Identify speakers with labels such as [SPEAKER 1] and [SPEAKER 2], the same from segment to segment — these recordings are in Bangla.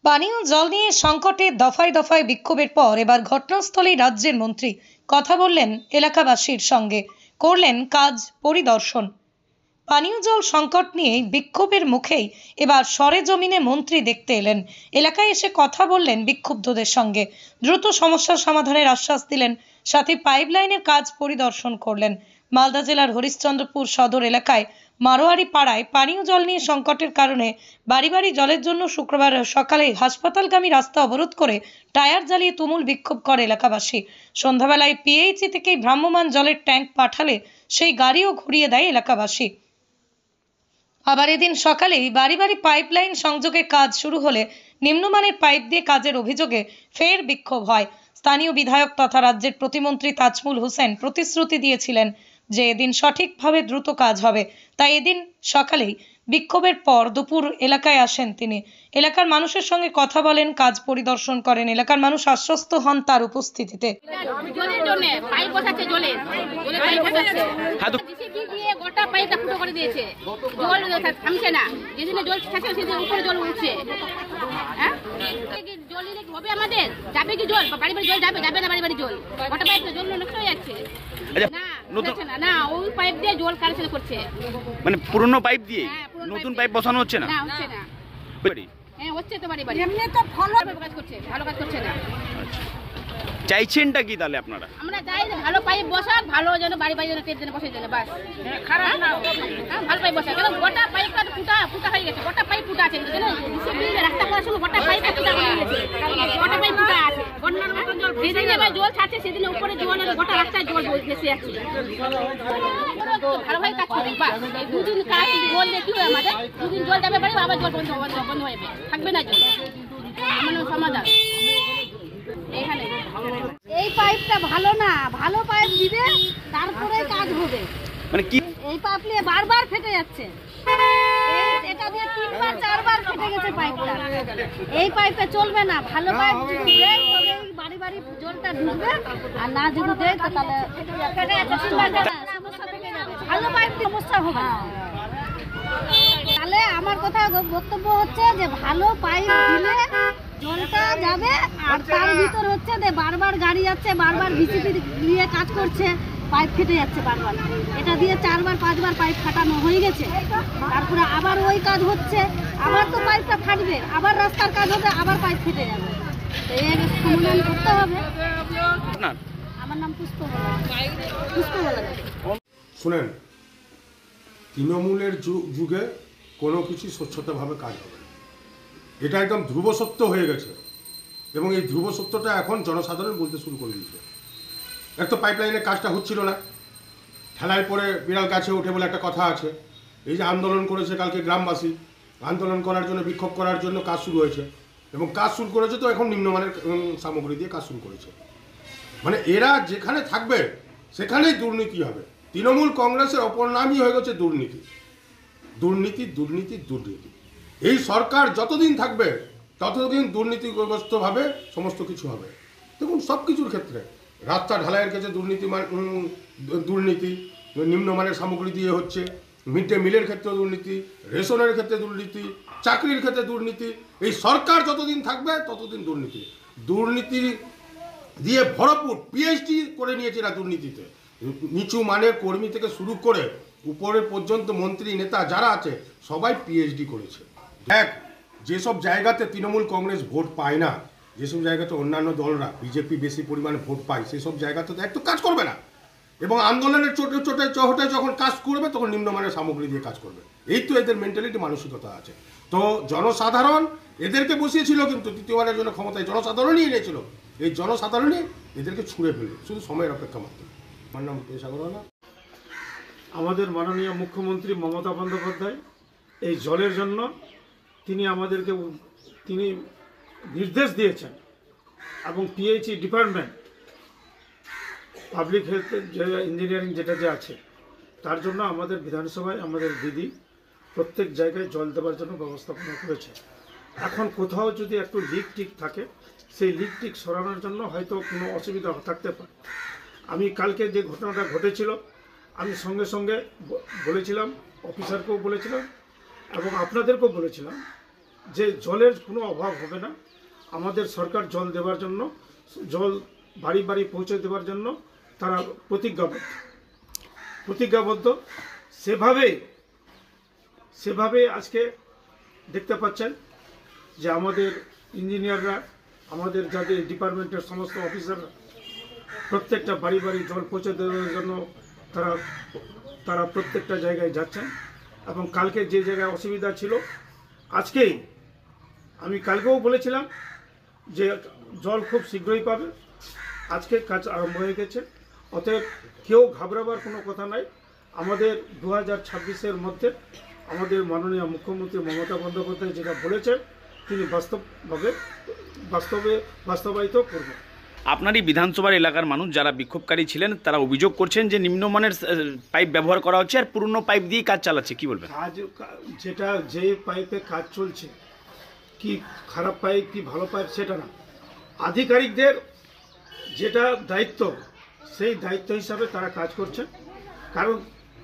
[SPEAKER 1] পানীয় জল নিয়ে সংকটে দফায় দফায় বিক্ষোভের পর এবার ঘটনাস্থলেই রাজ্যের মন্ত্রী কথা বললেন এলাকাবাসীর সঙ্গে, করলেন কাজ পরিদর্শন। পানীয় জল সংকট নিয়ে বিক্ষোভের মুখেই এবার সরেজমিনে মন্ত্রী দেখতে এলেন, এলাকায় এসে কথা বললেন বিক্ষুব্ধদের সঙ্গে, দ্রুত সমস্যার সমাধানের আশ্বাস দিলেন, সাথে পাইপলাইনের কাজ পরিদর্শন করলেন। মালদা জেলার হরিশ্চন্দ্রপুর সদর এলাকায় মারোয়ারি পাড়ায় পানীয় জল নিয়ে সংকটের কারণে বাড়ি বাড়ি জলের জন্য শুক্রবার সকালে হাসপাতালগামী রাস্তা অবরোধ করে টায়ার জ্বালিয়ে তুমুল বিক্ষোভ করে এলাকাবাসী। সন্ধ্যাবেলায় পিএইচই থেকে ভ্রাম্যমাণ জলের ট্যাঙ্ক পাঠালে সেই গাড়িও ঘুরিয়ে দেয় এলাকাবাসী। আবার এদিন সকালেই বাড়ি বাড়ি পাইপলাইন সংযোগের কাজ শুরু হলে নিম্নমানের পাইপ দিয়ে কাজের অভিযোগে ফের বিক্ষোভ হয়। স্থানীয় বিধায়ক তথা রাজ্যের প্রতিমন্ত্রী তাজমুল হোসেন প্রতিশ্রুতি দিয়েছিলেন যে এদিন সঠিকভাবে দ্রুত কাজ হবে, তাই এদিন সকালেই বিক্ষোভের পর দুপুর এলাকায় আসেন তিনি, এলাকার মানুষের সঙ্গে কথা বলেন, কাজ পরিদর্শন করেন। এলাকার মানুষ আশ্বস্ত হন তার উপস্থিতিতে।
[SPEAKER 2] গোটা পাইপটা ফুটো করে দিয়েছে, জল থামছে না, যেদিনে জল থাকে সেদিন উপরে জল উঠছে। হ্যাঁ, জল দিলে হবে আমাদের, যাবে কি জল? বাড়ি বাড়ি জল যাবে, যাবে না বাড়ি বাড়ি জল? গোটা পাইপটা জল নষ্ট হয়ে যাচ্ছে। না, ওই পাইপ দিয়ে জল কানেকশন করছে,
[SPEAKER 3] মানে পুরনো পাইপ দিয়ে নতুন পাইপ বসানো হচ্ছে না?
[SPEAKER 2] না, হচ্ছে না। হ্যাঁ, হচ্ছে তো বাড়ি বাড়ি,
[SPEAKER 4] এমনি তো ভালো
[SPEAKER 2] কাজ করছে, ভালো কাজ করছে না।
[SPEAKER 3] চাইছেনটা কি তাহলে আপনারা?
[SPEAKER 2] আমরা চাই যে ভালো পাইপ বসাক, ভালো যেন বাড়ি বাড়ি যেন টেপ যেন বসে দেন, বাস। খারাপ না, ভালো পাইপ বসাক, কারণ গোটা পাইপটা ফুটা হয়ে গেছে, গোটা পাইপ ফুটা আছে, রাস্তা করার সময় গোটা পাইপ ফুটা হয়ে গেছে, গোটা পাইপ ফুটা আছে। যেদিন এবার জল ছাড়ছে সেদিন উপরে জল, গোটা রাস্তায় জল ভেসে যাচ্ছে। ভালোভাবে কাজ করবে, বাস। দুদিন কাজ জল দিয়ে কি হয় আমাদের? দুদিন জল যাবে বাড়ি, আবার জল বন্ধ হয়ে যাবে, থাকবে না জল। আমার সমাধান এখানে।
[SPEAKER 4] এই পাইপটা ভালো না, ভালো পাইপ দিবে তারপরে কাজ হবে।
[SPEAKER 3] মানে কি
[SPEAKER 4] এই পাইপ নিয়ে বারবার ফেটে যাচ্ছে, এটা দিয়ে 3বার 4বার ফেটে গেছে পাইপটা। এই পাইপে চলবে না, ভালো পাইপ যদি দেয় তবে বাড়ি বাড়ি জলটা ঢুকবে, আর না যদি দেয় তো তাহলে ফেটে যাচ্ছে, সমস্যা থেকে যাবে। ভালো পাইপ সমস্যা হবে, তাহলে আমার কথা বক্তব্য হচ্ছে যে ভালো পাইপ দিলে জলটা যাবে। আর তার ভিতর হচ্ছে যে বারবার গাড়ি যাচ্ছে, বারবার ভিসিপি দিয়ে কাজ করছে, পাইপ ফেটে যাচ্ছে বারবার। এটা দিয়ে 4বার 5বার পাইপ ফাটানো হয়ে গেছে, তারপরে আবার ওই কাজ হচ্ছে, আবার তো পাইপটা ফাটবে, আবার রাস্তার কাজ হবে, আবার পাইপ ফেটে যাবে। তো এর সমাধান করতে হবে। আমার নাম পুষ্পবলা।
[SPEAKER 5] শুনেন, তৃণমূলের যুগে কোনো কিছু স্বচ্ছতাভাবে কাজ হবে না, এটা একদম ধ্রুব সত্য হয়ে গেছে। এবং এই ধ্রুব সত্যটা এখন জনসাধারণ বলতে শুরু করে দিয়েছে। এক তো পাইপলাইনের কাজটা হচ্ছিল না, ঠেলায় পরে বিড়াল গাছে ওঠে বলে একটা কথা আছে। এই যে আন্দোলন করেছে কালকে গ্রামবাসী, আন্দোলন করার জন্য, বিক্ষোভ করার জন্য কাজ শুরু হয়েছে, এবং কাজ শুরু করেছে তো এখন নিম্নমানের সামগ্রী দিয়ে কাজ শুরু করেছে। মানে এরা যেখানে থাকবে সেখানেই দুর্নীতি হবে। তৃণমূল কংগ্রেসের অপর নামই হয়ে গেছে দুর্নীতি, দুর্নীতি, দুর্নীতি, দুর্নীতি। এই সরকার যতদিন থাকবে ততদিন দুর্নীতিগ্রস্তভাবে সমস্ত কিছু হবে। দেখুন, সব কিছুর ক্ষেত্রে, রাস্তা ঢালাইয়ের ক্ষেত্রে দুর্নীতি, নিম্নমানের সামগ্রী দিয়ে হচ্ছে, মিড ডে মিলের ক্ষেত্রে দুর্নীতি, রেশনের ক্ষেত্রে দুর্নীতি, চাকরির ক্ষেত্রে দুর্নীতি। এই সরকার যতদিন থাকবে ততদিন দুর্নীতি, দুর্নীতি দিয়ে ভরপুর। পিএইচডি করে নিয়েছে এরা দুর্নীতিতে, নিচু মানের কর্মী থেকে শুরু করে উপরে পর্যন্ত মন্ত্রী নেতা যারা আছে সবাই পিএইচডি করেছে। এক, যেসব জায়গাতে তৃণমূল কংগ্রেস ভোট পায় না, যেসব জায়গাতে অন্যান্য দলরা, বিজেপি বেশি পরিমাণে ভোট পায়, সেসব জায়গাতে এক তো কাজ করবে না, এবং আন্দোলনের চোটে চহটে যখন কাজ করবে তখন নিম্নমানের সামগ্রী দিয়ে কাজ করবে। এই তো এদের মেন্টালিটি, মানসিকতা আছে। তো জনসাধারণ এদেরকে বসিয়েছিল, কিন্তু তৃতীয়বারের জন্য ক্ষমতায় জনসাধারণই এনেছিল। এই জনসাধারণই এদেরকে ছুঁড়ে ফেলে, শুধু সময়ের অপেক্ষা মাত্র। আমার নাম পেশাগরওয়ালা।
[SPEAKER 6] আমাদের মাননীয় মুখ্যমন্ত্রী মমতা বন্দ্যোপাধ্যায় এই জলের জন্য তিনি নির্দেশ দিয়েছেন, এবং পিএইচই ডিপার্টমেন্ট, পাবলিক হেলথ যে ইঞ্জিনিয়ারিং যেটা যে আছে, তার জন্য আমাদের বিধানসভায় আমাদের দিদি প্রত্যেক জায়গায় জল দেওয়ার জন্য ব্যবস্থাপনা করেছে। এখন কোথাও যদি একটু লিক টিক থাকে, সেই লিক টিক সরানোর জন্য হয়তো কোনো অসুবিধা থাকতে পারে। আমি কালকে যে ঘটনাটা ঘটেছিল, আমি সঙ্গে সঙ্গে বলেছিলাম, অফিসারকেও বলেছিলাম এবং আপনাদেরকেও বলেছিলাম যে জলের কোনো অভাব হবে না। আমাদের সরকার জল দেওয়ার জন্য, জল বাড়ি বাড়ি পৌঁছে দেওয়ার জন্য তারা প্রতিজ্ঞাবদ্ধ। সেভাবে আজকে দেখতে পাচ্ছেন যে আমাদের ইঞ্জিনিয়াররা, আমাদের যাদের ডিপার্টমেন্টের সমস্ত অফিসাররা প্রত্যেকটা বাড়ি বাড়ি জল পৌঁছে দেওয়ার জন্য তারা প্রত্যেকটা জায়গায় যাচ্ছেন। এবং কালকে যে জায়গায় অসুবিধা ছিল, আমি কালকেও বলেছিলাম যে জল খুব শীঘ্রই পাবে। আজকে কাজ আরম্ভ হয়ে গেছে, অতএব কেউ ঘাবড়াবার কোনো কথা নাই। আমাদের 2026-এর মধ্যে আমাদের মাননীয় মুখ্যমন্ত্রী মমতা বন্দ্যোপাধ্যায় যেটা বলেছেন তিনি বাস্তবায়িত করবেন।
[SPEAKER 3] আপনারই বিধানসভার এলাকার মানুষ যারা বিক্ষোভকারী ছিলেন তারা অভিযোগ করছেন যে নিম্নমানের পাইপ ব্যবহার করা হচ্ছে আর পুরনো পাইপ দিয়ে কাজ চালাচ্ছে, কি বলবেন?
[SPEAKER 6] যে পাইপে কাজ চলছে, কি খারাপ পাইপ কি ভালো পাইপ সেটা না, আধিকারিকদের যেটা দায়িত্ব সেই দায়িত্ব হিসাবে তারা কাজ করছেন। কারণ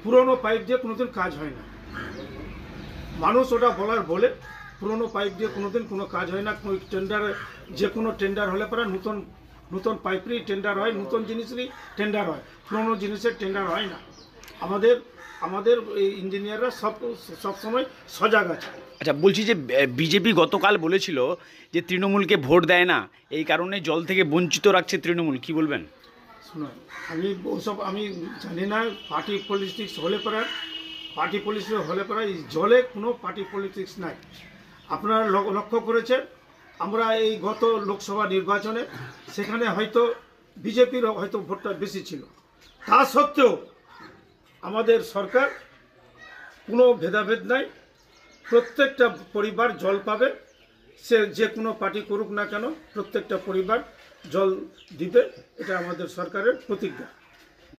[SPEAKER 6] পুরনো পাইপ দিয়ে কোনোদিন কাজ হয় না, মানুষ ওটা বলে পুরনো পাইপ দিয়ে কোনোদিন কোনো কাজ হয় না। টেন্ডারে যে কোনো টেন্ডার হলে পরে নতুন পাইপেরই টেন্ডার হয়, নতুন জিনিসেরই টেন্ডার হয়, পুরনো জিনিসের টেন্ডার হয় না। আমাদের ইঞ্জিনিয়াররা সবসময় সজাগ আছে।
[SPEAKER 3] আচ্ছা, বলছি যে বিজেপি গতকাল বলেছিল যে তৃণমূলকে ভোট দেয় না, এই কারণে জল থেকে বঞ্চিত রাখছে তৃণমূল, কি বলবেন?
[SPEAKER 6] শুনুন, আমি জানি না। পার্টি পলিটিক্স হলে পরে এই জলে কোনো পার্টি পলিটিক্স নাই। আপনারা লক্ষ্য করেছেন, আমরা এই গত লোকসভা নির্বাচনে সেখানে হয়তো বিজেপির হয়তো ভোটটা বেশি ছিল, তা সত্ত্বেও আমাদের সরকার কোনো ভেদাভেদ নাই, প্রত্যেকটা পরিবার জল পাবে। সে যে কোনো পার্টি করুক না কেন, প্রত্যেকটা পরিবার জল দিবে, এটা আমাদের সরকারের প্রতিজ্ঞা।